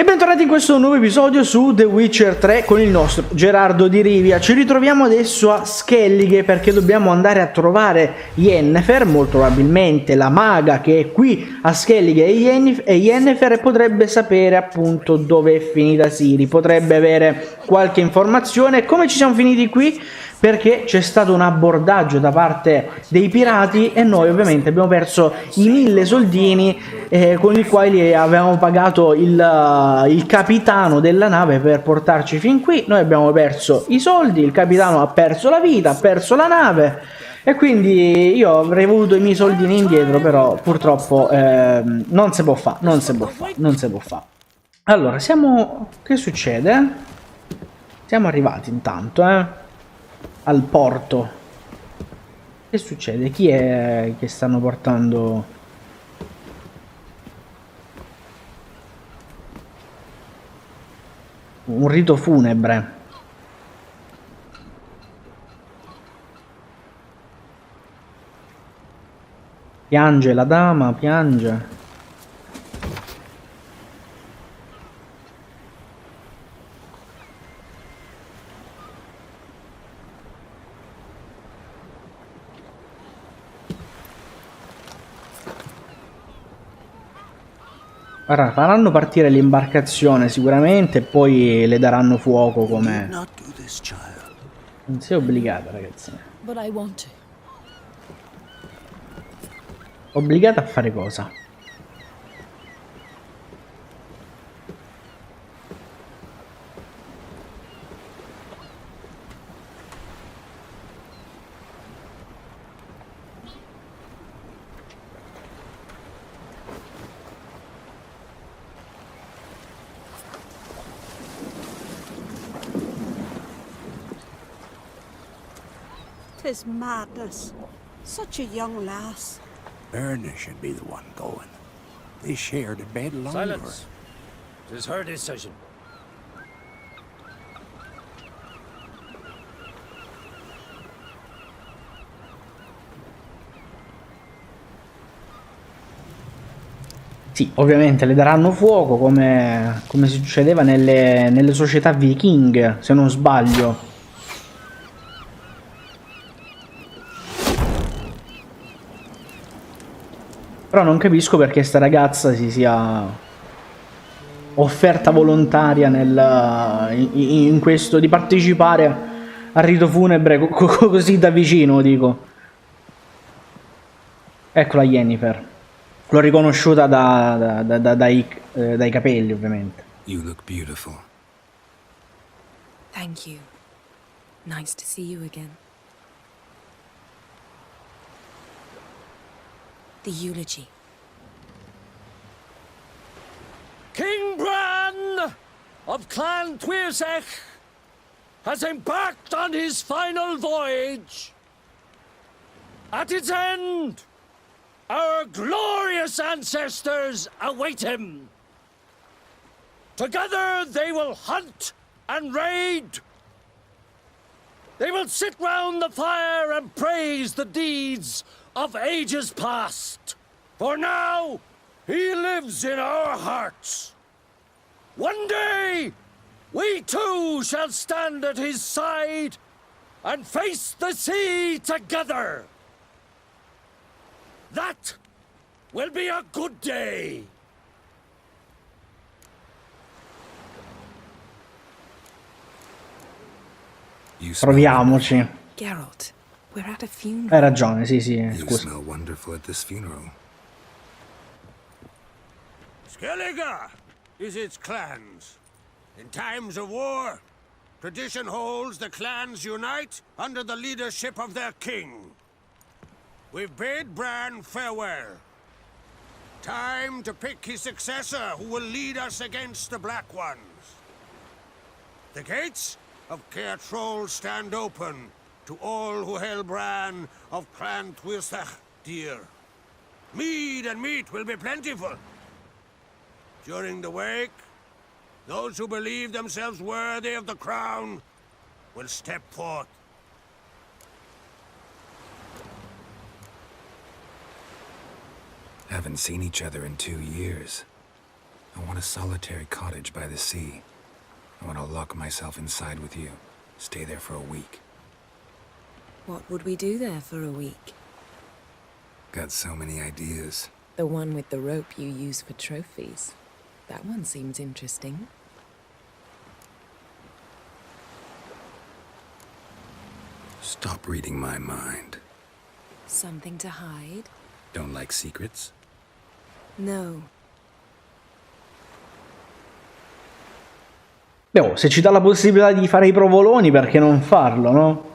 bentornati in questo nuovo episodio su The Witcher 3 con il nostro Gerardo di Rivia. Ci ritroviamo adesso a Skellige perché dobbiamo andare a trovare Yennefer, molto probabilmente la maga che è qui a Skellige e Yennefer potrebbe sapere appunto dove è finita Ciri, potrebbe avere qualche informazione. Come ci siamo finiti qui? Perché c'è stato un abbordaggio da parte dei pirati e noi ovviamente abbiamo perso i 1000 soldini con i quali avevamo pagato il capitano della nave per portarci fin qui. Noi abbiamo perso i soldi, il capitano ha perso la vita, ha perso la nave e quindi io avrei voluto i miei soldini indietro, però purtroppo non si può fare, non si può fare. Allora, che succede? Siamo arrivati intanto, al porto. Che succede? Chi è che stanno portando? Un rito funebre. Piange la dama, piange. Guarda, faranno partire l'imbarcazione sicuramente e poi le daranno fuoco come... Non sei obbligata, ragazzi. Obbligata a fare cosa? Tis madness. Such a young lass. Erna should be the one going. They shared a bed longer. Silence. It is her decision. Sì, ovviamente le daranno fuoco come succedeva nelle società vichinghe, se non sbaglio. Però non capisco perché sta ragazza si sia offerta volontaria in questo, di partecipare al rito funebre così da vicino, dico. Eccola Yennefer. L'ho riconosciuta dai capelli, ovviamente. You look beautiful. Thank you. Nice to see you again. The eulogy. King Bran of Clan Twitch has embarked on his final voyage. At its end, our glorious ancestors await him. Together they will hunt and raid. They will sit round the fire and praise the deeds of ages past. For now, he lives in our hearts. One day, we too shall stand at his side and face the sea together. That will be a good day. Proviamoci. Geralt, we're at a funeral. Hai ragione, sì, You scusa. smell wonderful at this funeral. Skellige is its clans. In times of war, tradition holds the clans unite under the leadership of their king. We've bade Bran farewell. Time to pick his successor who will lead us against the Black Ones. The gates of Caer Troll stand open to all who held Bran of Clan Twitch dear. Mead and meat will be plentiful. During the wake, those who believe themselves worthy of the crown will step forth. Haven't seen each other in 2 years. I want a solitary cottage by the sea. I want to lock myself inside with you. Stay there for a week. What would we do there for a week? Got so many ideas. The one with the rope you use for trophies. That one seems interesting. Stop reading my mind. Something to hide? Don't like secrets? No. Beh, oh, se ci dà la possibilità di fare i provoloni, perché non farlo, no?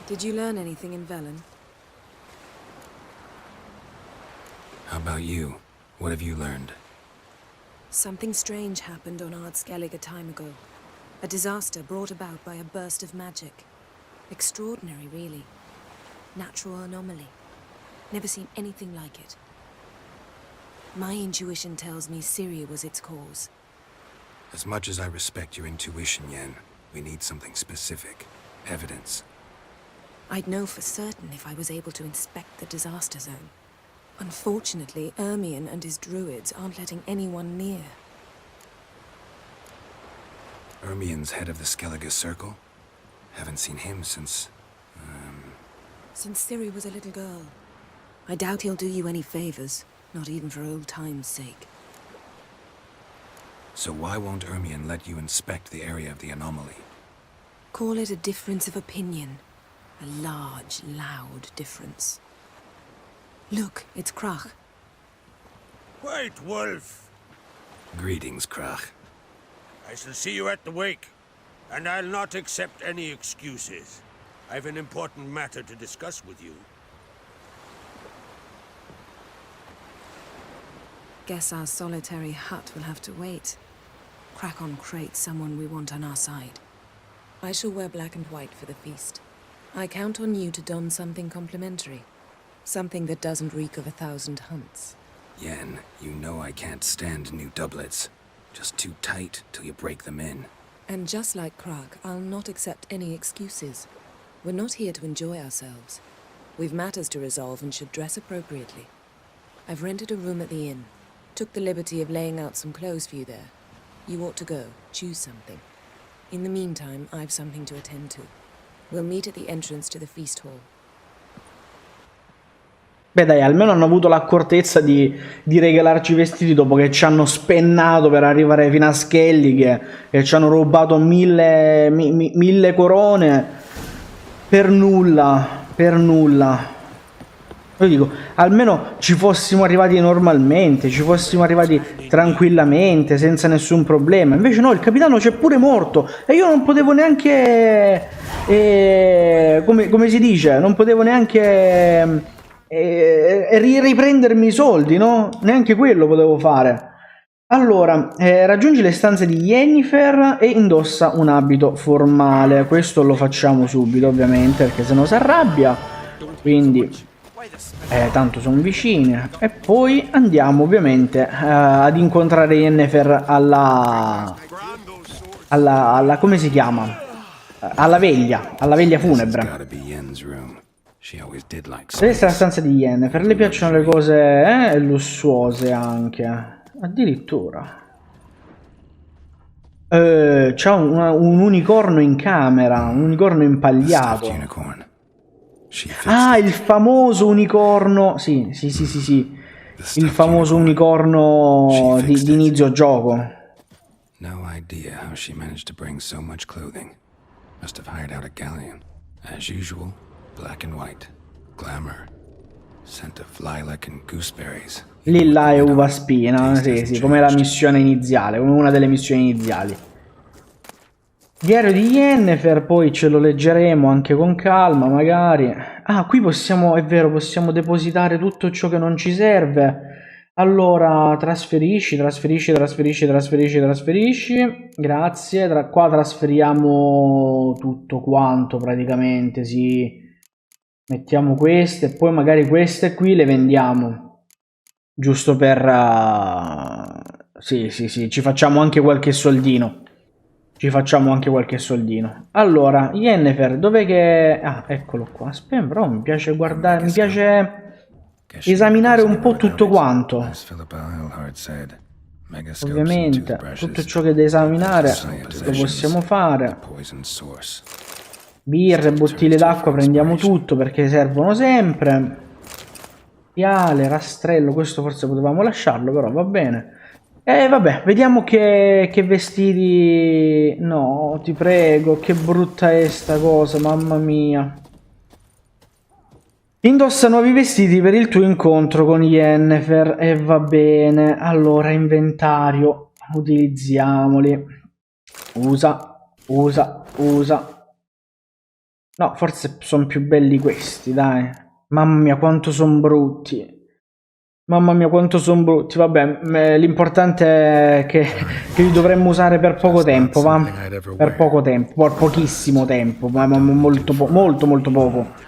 Did you learn anything in Velen? How about you? What have you learned? Something strange happened on Ardskellig a time ago. A disaster brought about by a burst of magic. Extraordinary, really. Natural anomaly. Never seen anything like it. My intuition tells me Syria was its cause. As much as I respect your intuition, Yen, we need something specific. Evidence. I'd know for certain if I was able to inspect the disaster zone. Unfortunately, Ermion and his druids aren't letting anyone near. Ermion's head of the Skellige Circle? Haven't seen him since... Since Ciri was a little girl. I doubt he'll do you any favors, not even for old time's sake. So why won't Ermion let you inspect the area of the anomaly? Call it a difference of opinion. A large, loud difference. Look, it's Krach. White Wolf! Greetings, Krach. I shall see you at the wake, and I'll not accept any excuses. I've an important matter to discuss with you. Guess our solitary hut will have to wait. Crack on Crate, someone we want on our side. I shall wear black and white for the feast. I count on you to don something complimentary. Something that doesn't reek of 1,000 hunts. Yen, you know I can't stand new doublets. Just too tight till you break them in. And just like Krag, I'll not accept any excuses. We're not here to enjoy ourselves. We've matters to resolve and should dress appropriately. I've rented a room at the inn. Took the liberty of laying out some clothes for you there. You ought to go. Choose something. In the meantime, I've something to attend to. We'll meet at the entrance to the feast hall. Beh dai, almeno hanno avuto l'accortezza di regalarci i vestiti dopo che ci hanno spennato per arrivare fino a Skellige e ci hanno rubato mille corone per nulla, per nulla. Io dico, almeno ci fossimo arrivati normalmente, ci fossimo arrivati tranquillamente, senza nessun problema. Invece no, il capitano c'è pure morto e io non potevo neanche, come si dice, non potevo neanche riprendermi i soldi, no? Neanche quello potevo fare. Allora, raggiungi le stanze di Yennefer e indossa un abito formale. Questo lo facciamo subito, ovviamente, perché sennò si arrabbia. Quindi... tanto sono vicini. E poi andiamo ovviamente ad incontrare Yennefer alla come si chiama? Alla veglia funebre. Questa è la stanza di Yennefer. Le piacciono le cose lussuose anche. Addirittura c'ha un unicorno in camera, un unicorno impagliato. Ah, il famoso unicorno. Sì. Il famoso unicorno di inizio gioco. No idea how she managed to bring so much clothing. Must have hired out a galleon. As usual, black and white. Glamour. Scent of lilac and gooseberries. Lilla e uva spina, sì, come la missione iniziale, come una delle missioni iniziali. Diario di Yennefer, poi ce lo leggeremo anche con calma, magari. Ah, qui possiamo, è vero, possiamo depositare tutto ciò che non ci serve. Allora, trasferisci. Grazie. Qua trasferiamo tutto quanto, praticamente, sì. Mettiamo queste, e poi magari queste qui le vendiamo. Giusto per... sì, ci facciamo anche qualche soldino. ci facciamo anche qualche soldino. Allora, Yennefer, dov'è che... Ah, eccolo qua. Aspetta, però mi piace guardare, mi piace esaminare un po' tutto quanto. Ovviamente, tutto ciò che è da esaminare lo possiamo fare. Birre, bottiglie d'acqua, prendiamo tutto perché servono sempre. Piale, rastrello, questo forse potevamo lasciarlo, però va bene. E vabbè, vediamo che vestiti... No, ti prego, che brutta è sta cosa, mamma mia. Indossa nuovi vestiti per il tuo incontro con Yennefer. E va bene, allora inventario, utilizziamoli. Usa, usa, usa. No, forse sono più belli questi, dai. Mamma mia, quanto sono brutti. Mamma mia, quanto sono brutti. Vabbè, l'importante è che li dovremmo usare per poco tempo, va? Per poco tempo, per pochissimo tempo, ma molto, molto poco.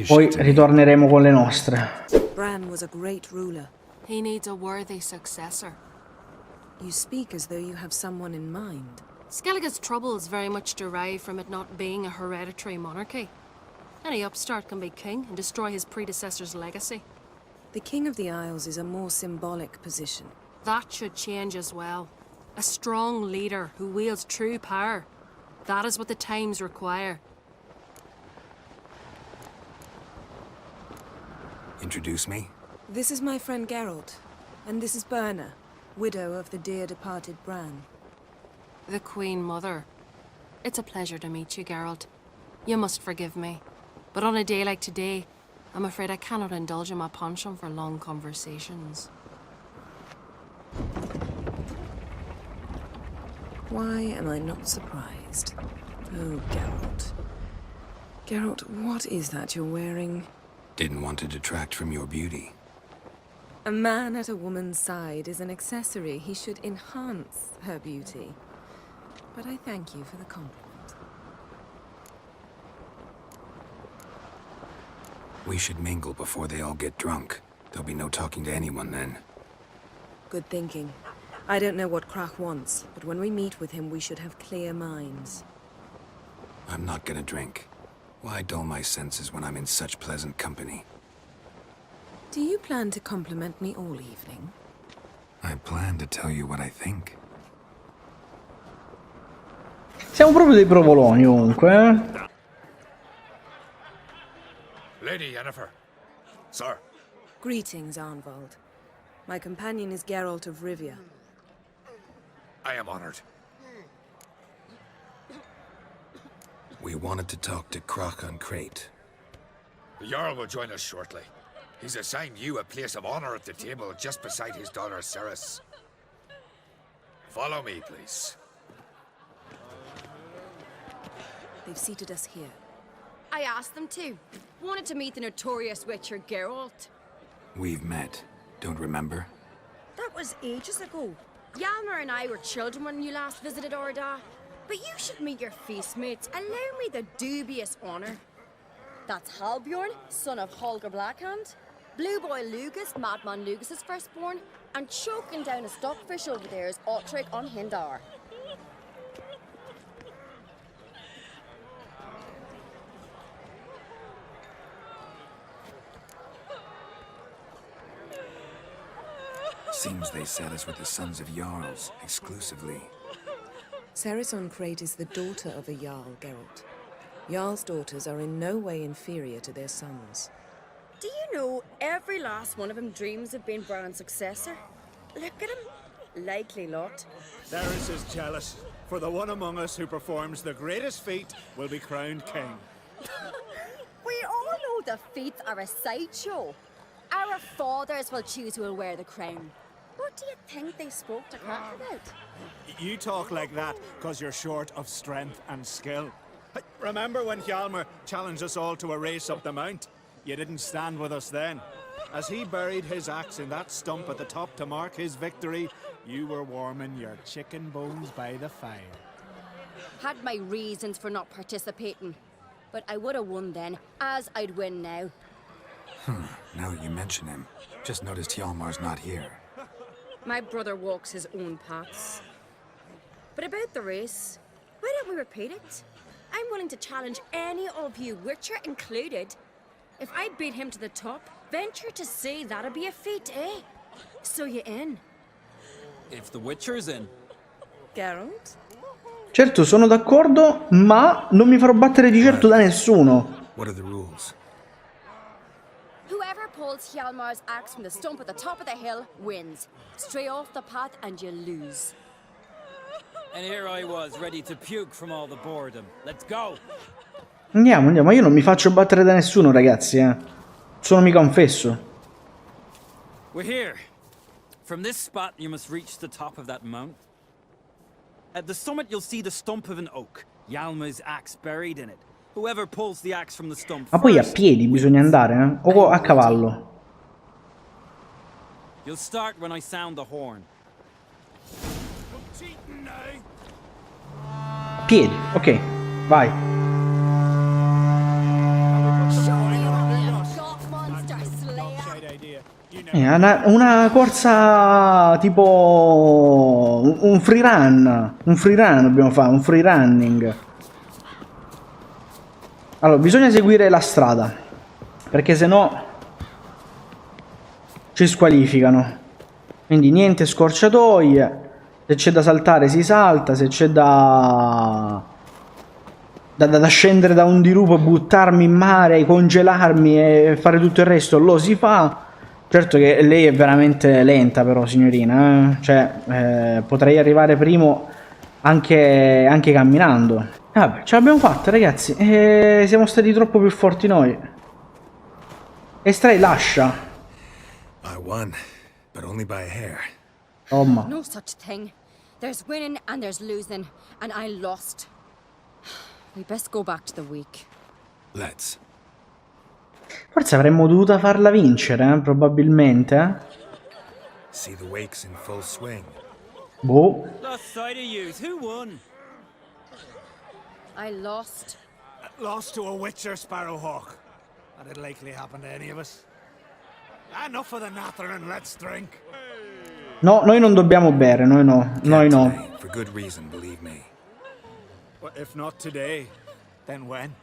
Poi ritorneremo con le nostre. Bran was a great ruler. He needs a worthy successor. You speak as though you have someone in mind. Skellige's troubles very much derive from it not being a hereditary monarchy. Any upstart can be king and destroy his predecessor's legacy. The King of the Isles is a more symbolic position. That should change as well. A strong leader who wields true power. That is what the times require. Introduce me? This is my friend Geralt, and this is Berna, widow of the dear departed Bran. The Queen Mother. It's a pleasure to meet you, Geralt. You must forgive me. But on a day like today, I'm afraid I cannot indulge in my penchant for long conversations. Why am I not surprised? Oh, Geralt. Geralt, what is that you're wearing? Didn't want to detract from your beauty. A man at a woman's side is an accessory. He should enhance her beauty. But I thank you for the compliment. We should mingle before they all get drunk. There'll be no talking to anyone then. Good thinking. I don't know what Krach wants, but when we meet with him, we should have clear minds. I'm not gonna drink. Why dull my senses when I'm in such pleasant company? Do you plan to compliment me all evening? I plan to tell you what I think. Siamo proprio dei provoloni ovunque, eh? Lady Yennefer. Sir. Greetings, Arnvald. My companion is Geralt of Rivia. I am honored. We wanted to talk to Krach on Crate. The Jarl will join us shortly. He's assigned you a place of honor at the table just beside his daughter Ceres. Follow me, please. They've seated us here. I asked them to. Wanted to meet the notorious witcher Geralt. We've met. Don't remember? That was ages ago. Yalmer and I were children when you last visited Orda. But you should meet your feast mates. Allow me the dubious honor. That's Halbjorn, son of Holger Blackhand. Blue Boy Lugus, Madman Lugus' firstborn. And choking down a stockfish over there is Otric on Hindar. Seems they set us with the sons of Jarls, exclusively. Ceres on Crate is the daughter of a Jarl, Geralt. Jarl's daughters are in no way inferior to their sons. Do you know every last one of them dreams of being Bran's successor? Look at him. Likely lot. Ceres is jealous, for the one among us who performs the greatest feat will be crowned king. We all know the feats are a sideshow. Our fathers will choose who will wear the crown. What do you think they spoke to Krach about? You talk like that because you're short of strength and skill. Remember when Hjalmar challenged us all to a race up the mount? You didn't stand with us then. As he buried his axe in that stump at the top to mark his victory, you were warming your chicken bones by the fire. Had my reasons for not participating. But I would have won then, as I'd win now. Now that you mention him, just noticed Hjalmar's not here. My brother walks his own paths. But about the race, why don't we repeat it? I'm willing to challenge any of you, Witcher included. If I beat him to the top, venture to say that'd be a feat, eh? So you in? If the Witcher's in. Geralt? Certo, sono d'accordo, ma non mi farò battere di certo da nessuno. What are the rules? Whoever pulls Hjalmar's axe from the stump at the top of the hill wins. Stray off the path and you lose. And here I was, ready to puke from all the boredom. Let's go! Andiamo, andiamo, ma io non mi faccio battere da nessuno, ragazzi, eh. Sono mica un fesso. We're here. From this spot, you must reach the top of that mount. At the summit, you'll see the stump of an oak. Hjalmar's axe buried in it. Whoever pulls the axe from the stump Ma poi a first, piedi bisogna andare, eh? O a cavallo? you'll start when I sound the horn. A piedi, ok, vai. Una corsa tipo un free run. Un free run dobbiamo fare, un free running. Allora, bisogna seguire la strada, perché sennò ci squalificano. Quindi niente scorciatoie. Se c'è da saltare si salta, se c'è da scendere da un dirupo, buttarmi in mare, congelarmi e fare tutto il resto, lo si fa. Certo che lei è veramente lenta però, signorina, eh? Cioè, potrei arrivare primo anche camminando. Vabbè, ce l'abbiamo fatta, ragazzi. Siamo stati troppo più forti noi. Estrai, lascia. I won, but only by a hair. Tomma. No such thing. There's winning and there's losing, and I lost. We best go back to the week. Let's. Forse avremmo dovuto farla vincere, probabilmente. See the wakes in full swing. Boh. Lost sight of yous. Who won? I lost. Lost to a Witcher, Sparrowhawk. That'd likely happen to any of us. Enough of the nattering and let's drink. No, noi non dobbiamo bere, noi no. Noi no. Tonight, for good reason, believe me. Well, if not today, then when?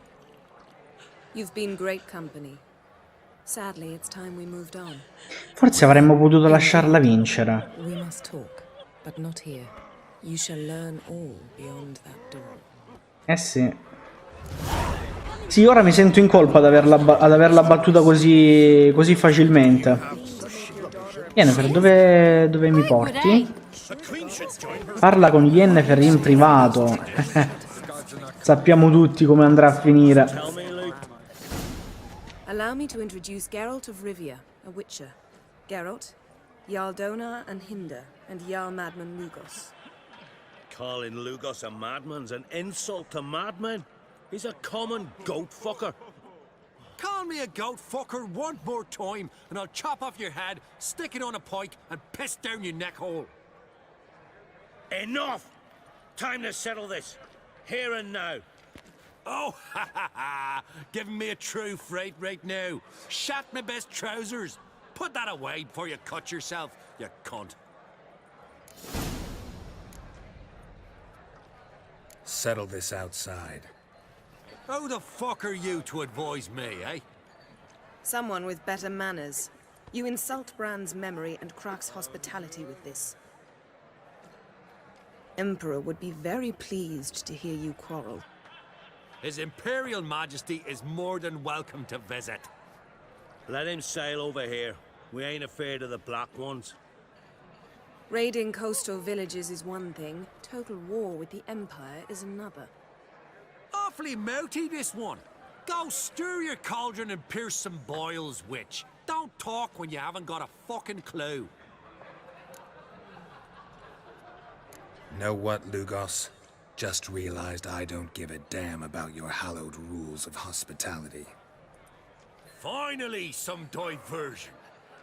You've been great company. Sadly, it's time we moved on. Forse avremmo potuto lasciarla vincere. We must talk, but not here. You shall learn all beyond that door. Eh sì. Sì, ora mi sento in colpa ad averla battuta così facilmente. Yennefer, dove mi porti? Parla con Yennefer in privato. Sappiamo tutti come andrà a finire. Allow me to introduce Geralt of Rivia, a Witcher. Geralt, Jarl Donar and Hinder, and Jarl Madman Lugos. Calling Lugos a madman's an insult to madmen. He's a common goat fucker. Call me a goat fucker one more time, and I'll chop off your head, stick it on a pike, and piss down your neck hole. Enough! Time to settle this. Here and now. Oh, ha ha ha! Giving me a true fright right now. Shat my best trousers. Put that away before you cut yourself, you cunt. Settle this outside. Who the fuck are you to advise me, eh? Someone with better manners. You insult Bran's memory and Krak's hospitality with this. Emperor would be very pleased to hear you quarrel. His Imperial Majesty is more than welcome to visit. Let him sail over here. We ain't afraid of the black ones. Raiding coastal villages is one thing. Total war with the Empire is another. Awfully mouty, this one. Go stir your cauldron and pierce some boils, witch. Don't talk when you haven't got a fucking clue. Know what, Lugos? Just realized I don't give a damn about your hallowed rules of hospitality. Finally, some diversion.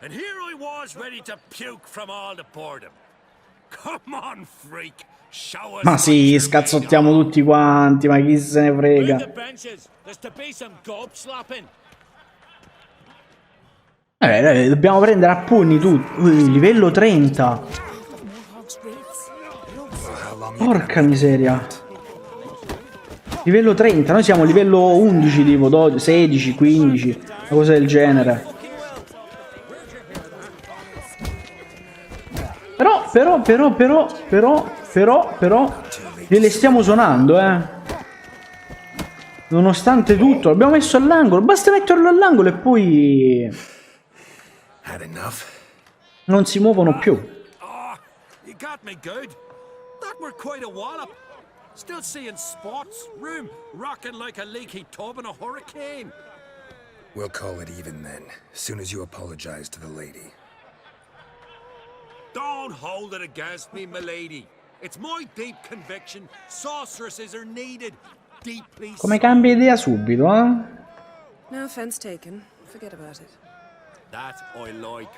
And here I was ready to puke from all the boredom. Come on, freak. Show us. Ma sì, scazzottiamo tutti quanti, ma chi se ne Bring the frega. benches. There's to be some gob slapping. Dai, dobbiamo prendere a pugni tutti. Livello 30. Porca miseria. Livello 30, noi siamo livello 11, tipo 12, 16, 15, una cosa del genere. Però, gliele stiamo suonando, Nonostante tutto, l'abbiamo messo all'angolo. Basta metterlo all'angolo e poi non si muovono più. Oh, you got me good. That were quite a wallop. Still seeing spots, room rocking like a leaky tub in a hurricane. We'll call it even then, as soon as you apologize to the lady. Don't hold it against me, milady. It's my deep conviction sorceresses are needed. Deeply Come cambia idea subito, No offense taken. Forget about it. That I like.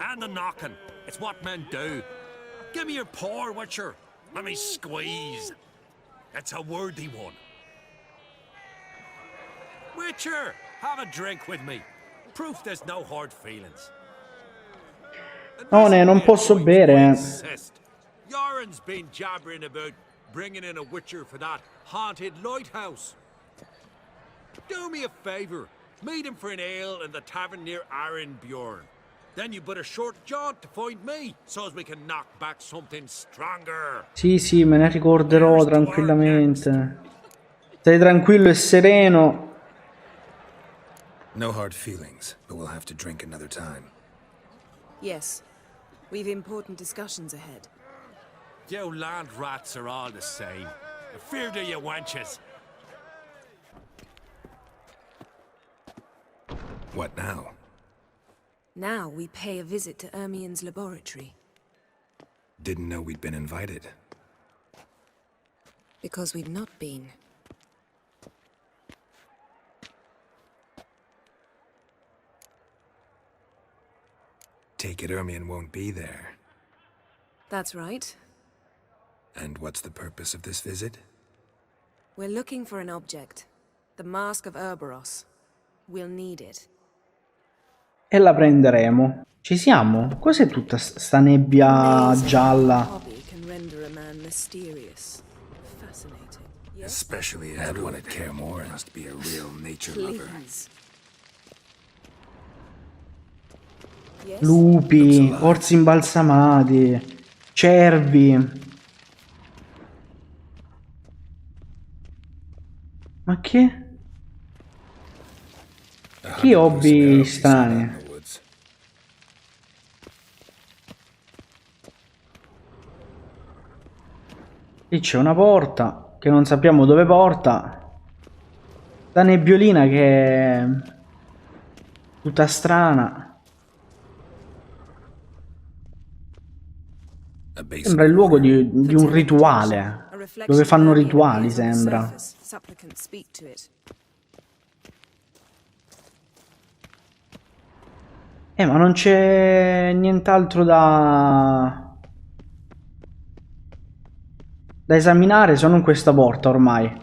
And the knocking. It's what men do. Give me your paw, Witcher. Let me squeeze. It's a worthy one. Witcher, have a drink with me. Proof there's no hard feelings. No, non posso bere. Yoren's been jabbering about bringing in a Witcher for that haunted lighthouse. Do me a favor. Meet him for an ale in the tavern near Arenbjorn. Then you put a short jaunt to find me, so as we can knock back something stronger. Sì, me ne ricorderò tranquillamente. Stai tranquillo e sereno. No hard feelings, but we'll have to drink another time. Yes. We've important discussions ahead. You land rats are all the same. Fear to you wenches. What now? Now we pay a visit to Ermien's laboratory. Didn't know we'd been invited. Because we've not been. Take it Ermien won't be there. That's right. And what's the purpose of this visit? We're looking for an object. The Mask of Urboros. We'll need it. E la prenderemo. Ci siamo? Cos'è tutta sta nebbia gialla? Especially everyone at Care More must be a real nature lover. Lupi, orsi imbalsamati, cervi. Ma che? Che hobby strani. Lì c'è una porta che non sappiamo dove porta. La nebbiolina che è tutta strana. Sembra il luogo di un rituale. Dove fanno rituali, sembra. Ma non c'è nient'altro da esaminare se non questa porta ormai.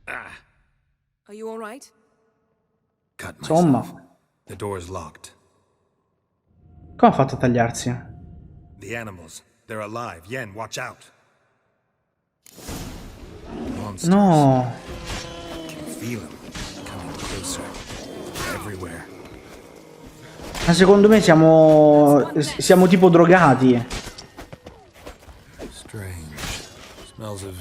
Are you all right? Insomma. The door's locked. Come ha fatto a tagliarsi? The animals, they're alive. Yen, watch out. Monsters. No. Feel them coming closer. Everywhere. Ma secondo me siamo tipo drogati. Strange. Smells of...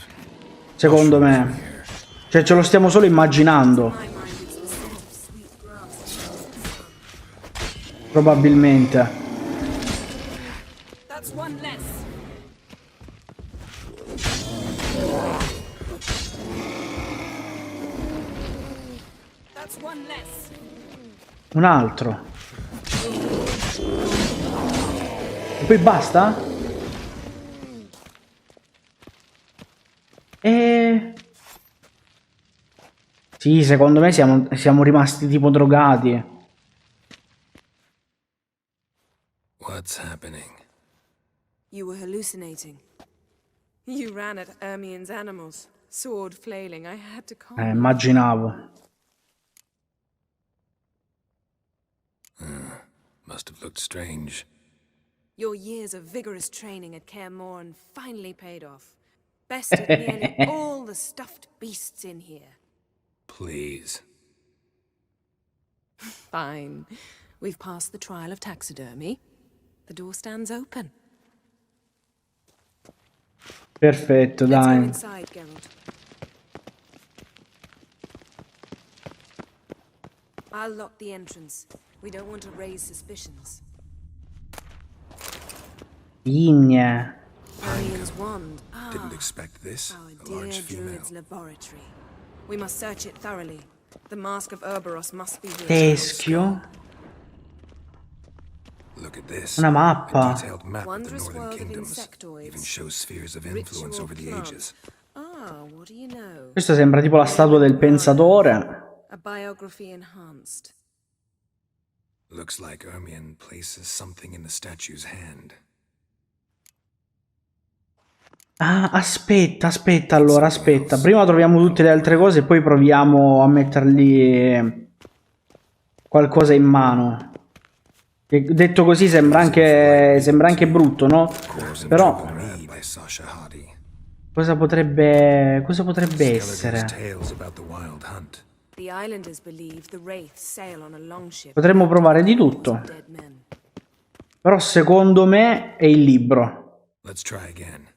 Secondo me. Cioè ce lo stiamo solo immaginando. Probabilmente. Un altro. E poi basta? Sì, secondo me siamo rimasti tipo drogati. What's happening? You were hallucinating. You ran at Ermien's animals, sword flailing. I had to calm you. Immaginavo. Must have looked strange. Your years of vigorous training at Kaer Morhen finally paid off. Bested nearly all the stuffed beasts in here. Please. Fine. We've passed the trial of taxidermy. The door stands open. Perfetto, Let's go dai. inside, Geralt. I'll lock the entrance. We don't want to raise suspicions. Igna. Arian's wand. Didn't expect this. Our A dear large female. druid's laboratory. We must search it thoroughly. The mask of Urboros must be here. Teschio. Look at this. Una mappa. A detailed map of the Wondrous northern world of kingdoms. insectoids. Even shows spheres of influence Ritual over the plants. ages. Ah, what do you know? Questo sembra tipo la statua del pensatore. A biography enhanced. Looks like Ermion places something in the statue's hand. Ah, aspetta, allora, aspetta. Prima troviamo tutte le altre cose e poi proviamo a mettergli qualcosa in mano. E detto così sembra anche brutto, no? Però cosa potrebbe essere? The islanders believe the wraith sail on a longship. Potremmo provare di tutto. Dead men. Però secondo me è il libro. Let's try again.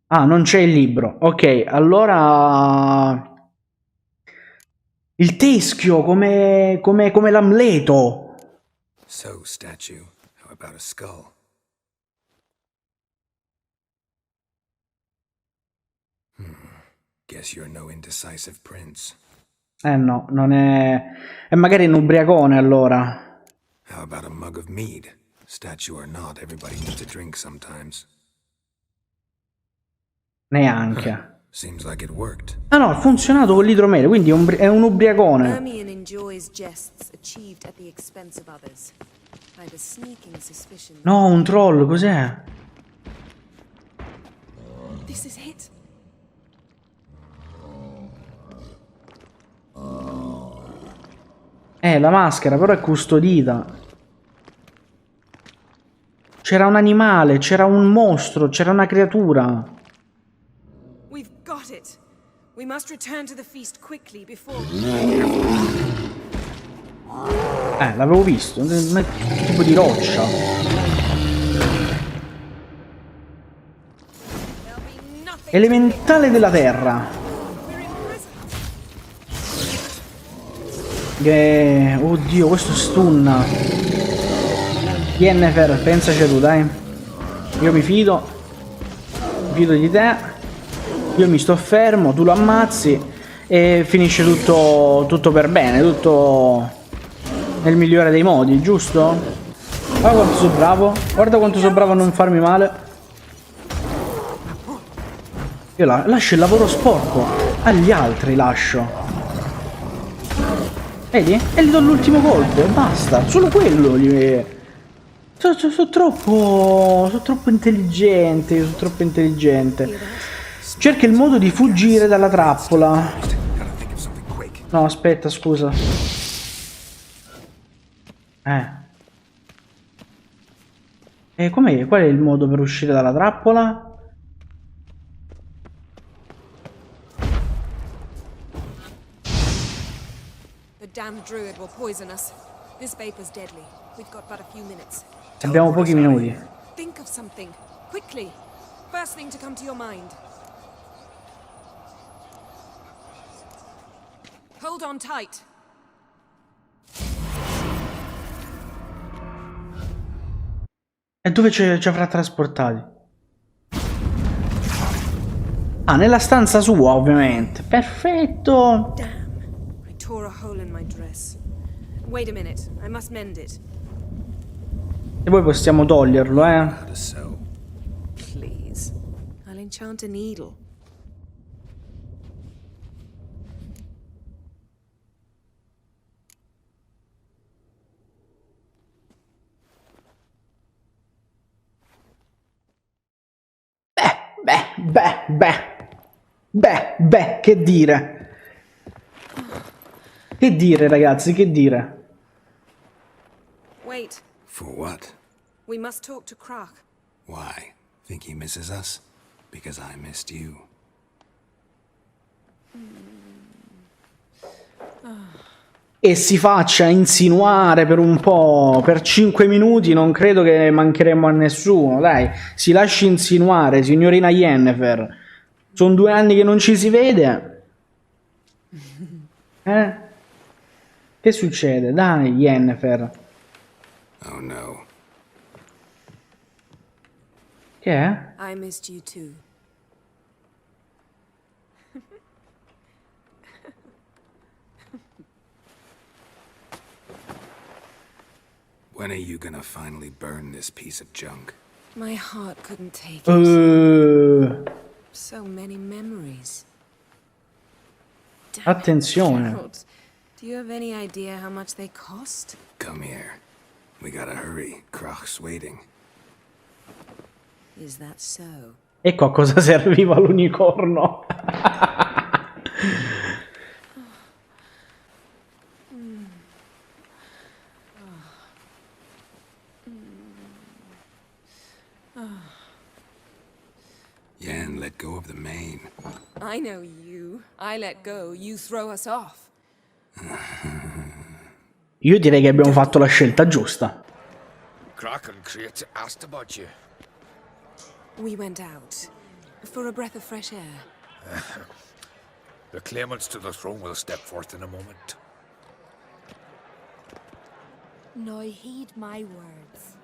Ah, non c'è il libro. Ok, allora il teschio come l'Amleto. So, statue, how about a skull? Guess you're no indecisive prince. No, non è... È magari un ubriacone allora. How about a mug of mead? Statue or not, everybody needs a drink sometimes. Neanche. Seems like it worked. Ah no, ha funzionato con l'idromele, quindi è un ubriacone. Ermion enjoys jests achieved at the expense of others. I've a sneaking suspicion. No, un troll, cos'è? This is it. La maschera però è custodita. C'era un animale, c'era un mostro, c'era una creatura. We've got it. We must return to the feast quickly before. L'avevo visto, un tipo di roccia. Elementale della terra. Oddio, questo stunna. Yennefer, pensaci tu, dai. Io mi fido di te. Io mi sto fermo, tu lo ammazzi e finisce tutto per bene, tutto nel migliore dei modi, giusto? Guarda quanto sono bravo, guarda quanto sono bravo a non farmi male. Io lascio il lavoro sporco agli altri, lascio. Vedi? E gli do l'ultimo colpo e basta, solo quello gli... Sono troppo intelligente, sono troppo intelligente. Cerca il modo di fuggire dalla trappola. No, aspetta, scusa. Qual è il modo per uscire dalla trappola? The damned druid will poison us. This vapor's deadly. We've got but a few minutes. Abbiamo pochi minuti. Think of something. Quickly. First thing to come to your mind. Hold on tight. E dove ci avrà trasportati? Ah, nella stanza sua, ovviamente. Perfetto. Damn. I tore a hole in my dress. Wait a minute. I must mend it. E poi possiamo toglierlo, How to sew. Please. I'll enchant a needle. Beh, che dire? Che dire, ragazzi, che dire? Wait. For what? We must talk to Krach. Why? Think he misses us? Because I missed you. E si faccia insinuare per un po', per 5 minuti, non credo che mancheremo a nessuno, dai, si lasci insinuare, signorina Yennefer. Sono 2 anni che non ci si vede. Che succede? Dai, Yennefer. Oh no. Che è? I missed you too. When are you gonna finally burn this piece of junk? My heart couldn't take it. So many memories. Damn it, Attenzione. Gerald. Do you have any idea how much they cost? Come here. We gotta hurry. Krach's waiting. Is that so? Ecco a cosa serviva l'unicorno. Yen, let go of the mane. I know you. I let go, you throw us off. Io direi che abbiamo fatto la scelta giusta. Krach and Kriet asked about you. We went out for a breath of fresh air. The claimants to the throne will step forth in a moment. Now heed my words.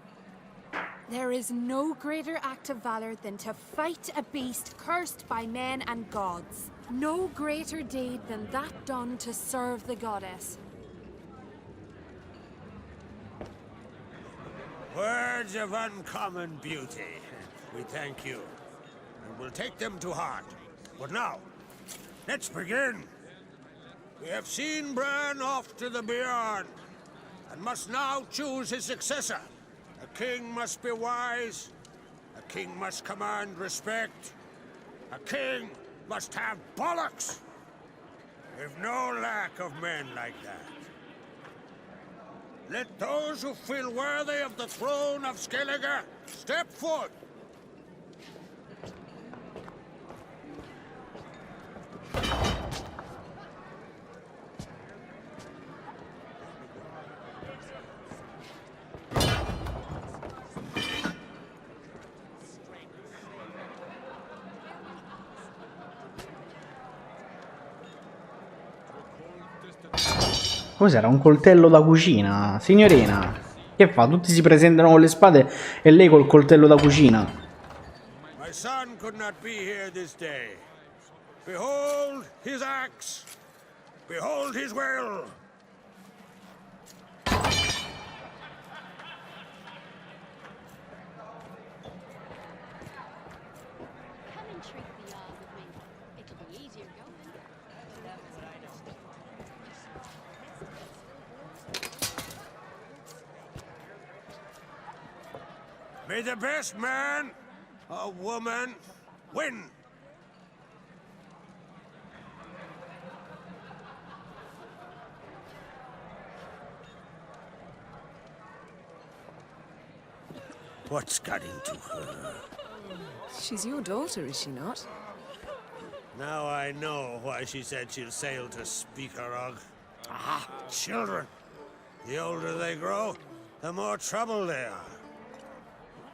There is no greater act of valor than to fight a beast cursed by men and gods. No greater deed than that done to serve the goddess. Words of uncommon beauty. We thank you, and we'll take them to heart. But now, let's begin. We have seen Bran off to the beyond, and must now choose his successor. A king must be wise. A king must command respect. A king must have bollocks. We've no lack of men like that. Let those who feel worthy of the throne of Skellige step forth. Cos'era? Un coltello da cucina? Signorina, che fa? Tutti si presentano con le spade e lei col coltello da cucina. My son could not be here this day. Behold his axe. Behold his will. May the best man or woman win. What's got into her? She's your daughter, is she not? Now I know why she said she'll sail to Speakerog. Ah, children. The older they grow, the more trouble they are.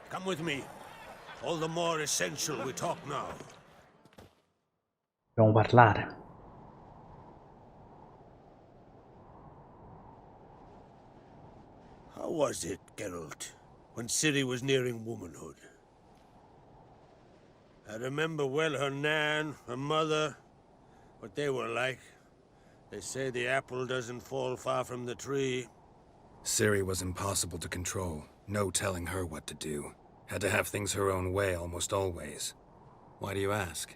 Come with me. All the more essential we talk now. Dobbiamo parlare. How was it, Geralt, when Ciri was nearing womanhood? I remember well her nan, her mother, what they were like. They say the apple doesn't fall far from the tree. Ciri was impossible to control. No telling her what to do. Had to have things her own way almost always. Why do you ask?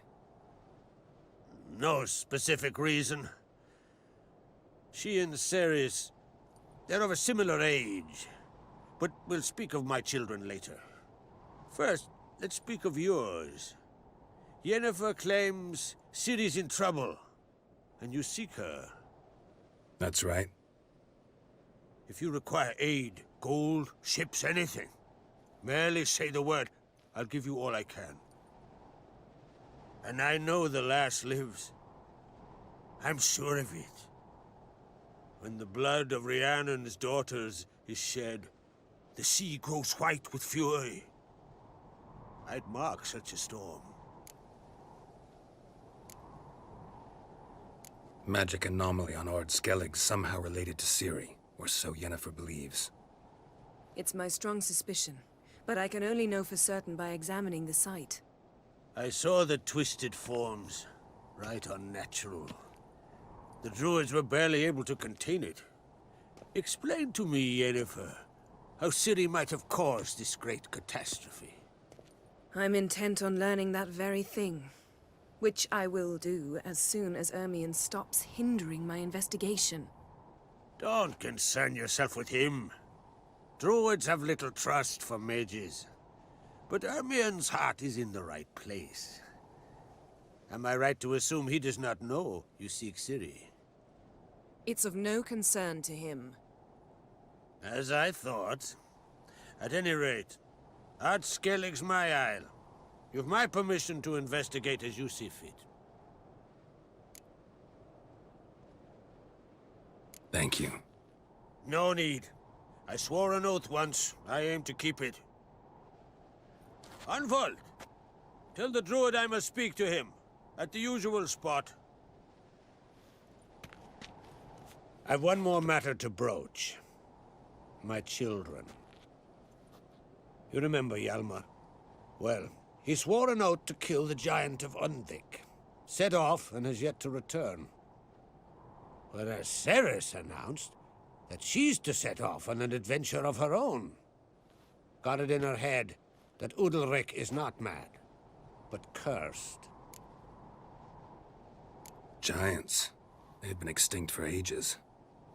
No specific reason. She and Ceres, they're of a similar age. But we'll speak of my children later. First, let's speak of yours. Yennefer claims Ciri's in trouble, and you seek her. That's right. If you require aid, gold, ships, anything, Merely say the word. I'll give you all I can. And I know the lass lives. I'm sure of it. When the blood of Rhiannon's daughters is shed, the sea grows white with fury. I'd mark such a storm. Magic anomaly on Ard Skellig somehow related to Ciri, or so Yennefer believes. It's my strong suspicion, but I can only know for certain by examining the site. I saw the twisted forms, right unnatural. The druids were barely able to contain it. Explain to me, Yennefer, how Ciri might have caused this great catastrophe. I'm intent on learning that very thing, which I will do as soon as Ermion stops hindering my investigation. Don't concern yourself with him. Druids have little trust for mages. But Ermion's heart is in the right place. Am I right to assume he does not know you seek Ciri? It's of no concern to him. As I thought. At any rate, Ard Skellig's my isle. You've my permission to investigate as you see fit. Thank you. No need. I swore an oath once. I aim to keep it. Unfold! Tell the druid I must speak to him. At the usual spot. I've one more matter to broach. My children. You remember Hjalmar? Well, he swore an oath to kill the giant of Undvik. Set off and has yet to return. Whereas Ceres announced that she's to set off on an adventure of her own. Got it in her head that Udalric is not mad, but cursed. Giants. They've been extinct for ages.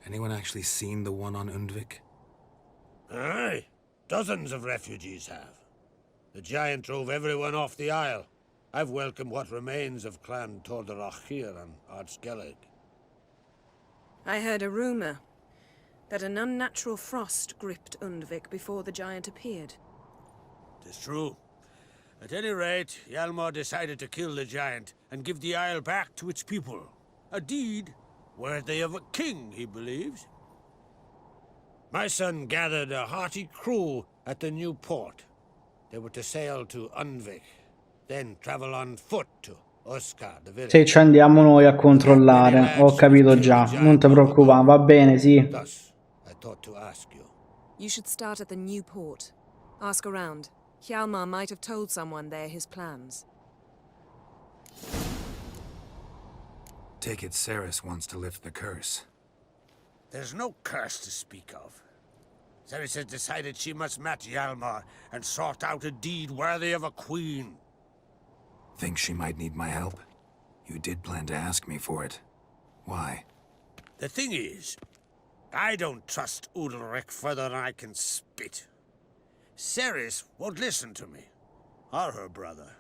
Anyone actually seen the one on Undvik? Aye. Dozens of refugees have. The giant drove everyone off the isle. I've welcomed what remains of Clan Tordarach here on Ard Skellig. I heard a rumor that an unnatural frost gripped Undvik before the giant appeared. 'Tis true. At any rate, Hjalmar decided to kill the giant and give the isle back to its people. A deed worthy of a king, he believes. My son gathered a hearty crew at the new port. They were to sail to Undvik, then travel on foot to Oscar, the village. Se ci andiamo noi a controllare, ho capito già, non ti preoccupare, va bene, sì. Thus, I thought to ask you. You should start at the new port. Ask around. Hjalmar might have told someone there his plans. Take it Ceres wants to lift the curse. There's no curse to speak of. Ceres has decided she must match Hjalmar and sort out a deed worthy of a queen. Think she might need my help? You did plan to ask me for it. Why? The thing is, I don't trust Udalric further than I can spit. Ceres won't listen to me, or her brother.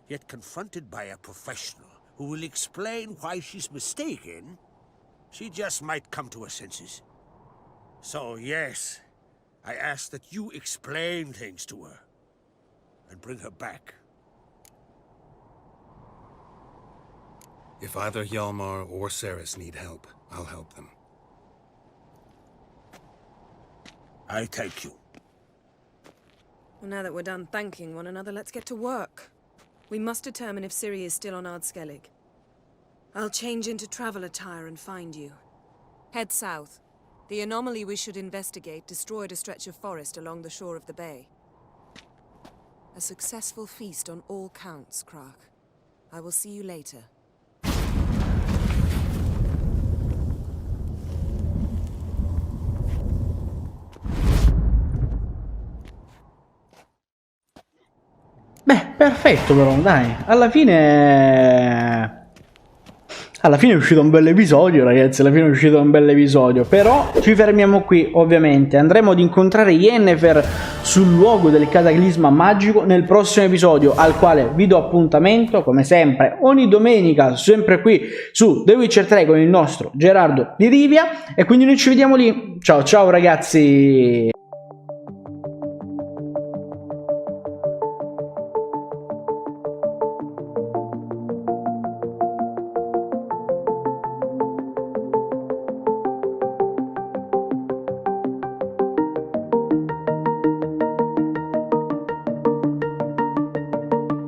Yet confronted by a professional who will explain why she's mistaken, she just might come to her senses. So yes, I ask that you explain things to her and bring her back. If either Hjalmar or Ceres need help, I'll help them. I thank you. Well, now that we're done thanking one another, let's get to work. We must determine if Ciri is still on Ard Skellig. I'll change into travel attire and find you. Head south. The anomaly we should investigate destroyed a stretch of forest along the shore of the bay. A successful feast on all counts, Krach. I will see you later. Beh, perfetto però, dai. Alla fine è uscito un bel episodio, ragazzi, alla fine è uscito un bel episodio. Però ci fermiamo qui, ovviamente. Andremo ad incontrare Yennefer sul luogo del cataclisma magico nel prossimo episodio, al quale vi do appuntamento, come sempre, ogni domenica, sempre qui su The Witcher 3 con il nostro Gerardo di Rivia. E quindi noi ci vediamo lì. Ciao, ciao ragazzi!